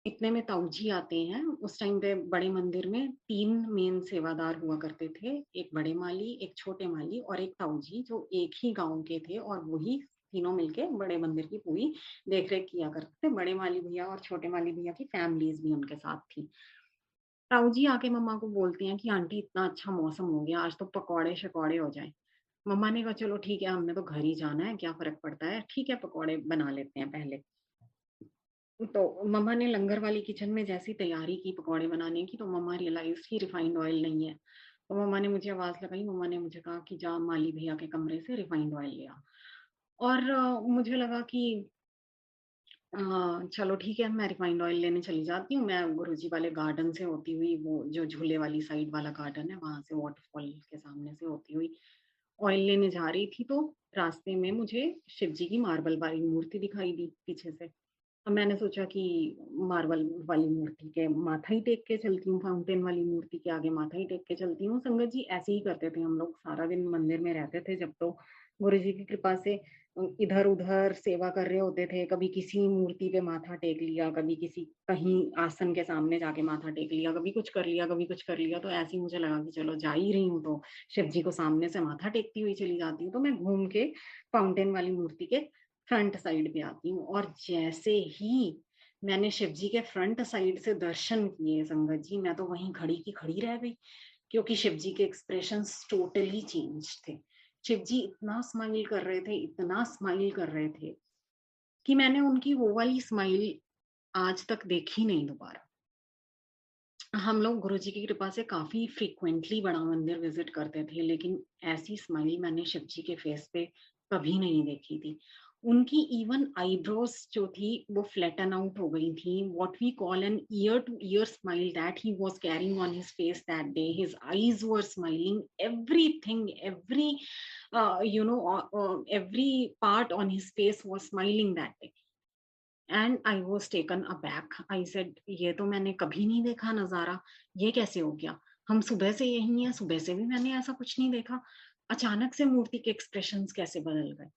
इतने में ताऊ जी आते हैं। उस टाइम पे बड़े मंदिर में 3 मेन सेवादार हुआ करते थे। एक बड़े माली, एक छोटे माली और एक ताऊ जी, जो एक ही गाँव के थे और वही तीनों मिलके बड़े मंदिर की पूरी देख-रेख किया करते थे। बड़े माली भैया और छोटे माली भैया की फैमिलीज़ भी उनके साथ थी। ताऊ जी आके मम्मा को बोलती हैं कि आंटी इतना अच्छा मौसम हो गया, आज तो पकौड़े-शकौड़े हो जाएँ। मम्मा ने कहा चलो ठीक है, हमने तो घर ही जाना है, क्या फ़र्क पड़ता है? ठीक है, पकौड़े बना लेते हैं पहले। तो मम्मा ने लंगर वाली किचन में जैसी तैयारी की पकौड़े बनाने की, तो मम्मा रियलाइज़ की रिफाइंड ऑयल नहीं है। तो मम्मा ने मुझे आवाज़ लगाई, मम्मा ने मुझे कहा कि जा माली भैया के कमरे से रिफाइंड ऑयल ले आ। और मुझे लगा कि चलो ठीक है, मैं रिफाइंड ऑयल लेने चली जाती हूँ। मैं गुरुजी वाले गार्डन से होती हुई, वो जो झूले वाली साइड वाला गार्डन है, वहाँ से वॉटरफॉल के सामने से होती हुई ऑयल लेने जा रही थी, तो रास्ते में मुझे शिव जी की मार्बल वाली मूर्ति दिखाई दी पीछे से। अब मैंने सोचा कि मार्बल वाली मूर्ति के माथा ही टेक के चलती हूँ, फाउंटेन वाली मूर्ति के आगे माथा ही टेक के चलती हूँ। संगत जी ऐसे ही करते थे हम लोग, सारा दिन मंदिर में रहते थे जब तो गुरुजी की कृपा से इधर-उधर सेवा कर रहे होते थे। कभी किसी मूर्ति पे माथा टेक लिया, कभी किसी कहीं आसन के सामने जाके माथा टेक लिया, कभी कुछ कर लिया, कभी कुछ कर लिया। तो ऐसे ही मुझे लगा कि चलो जा ही रही हूँ तो शिव जी को सामने से माथा टेकती हुई चली जाती हूँ। तो मैं घूम के फाउंटेन वाली मूर्ति के फ्रंट साइड पे आती हूँ और जैसे ही मैंने शिव जी के फ्रंट साइड से दर्शन किए संगत जी, मैं तो वहीं खड़ी की खड़ी रह गई, क्योंकि शिव जी के एक्सप्रेशंस टोटली चेंज थे। शिव जी इतना स्माइल कर रहे थे, इतना स्माइल कर रहे थे कि मैंने उनकी वो वाली स्माइल आज तक देखी नहीं दोबारा। हम लोग गुरुजी की कृपा से काफ़ी फ्रीक्वेंटली बड़ा मंदिर विज़िट करते थे, लेकिन ऐसी स्माइल मैंने शिव जी के फेस पे कभी नहीं देखी थी। उनकी इवन आईब्रोज़ जो थी वो फ्लैटन आउट हो गई थी। What we call an ear to ear smile that he was carrying on his face that day. His eyes were smiling, everything, every part on his face was smiling that day. And I was taken aback. I said ये तो मैंने कभी नहीं देखा नज़ारा, ये कैसे हो गया? हम सुबह से यही हैं, सुबह से भी मैंने ऐसा कुछ नहीं देखा। अचानक से मूर्ति के एक्सप्रेशंस कैसे बदल गए?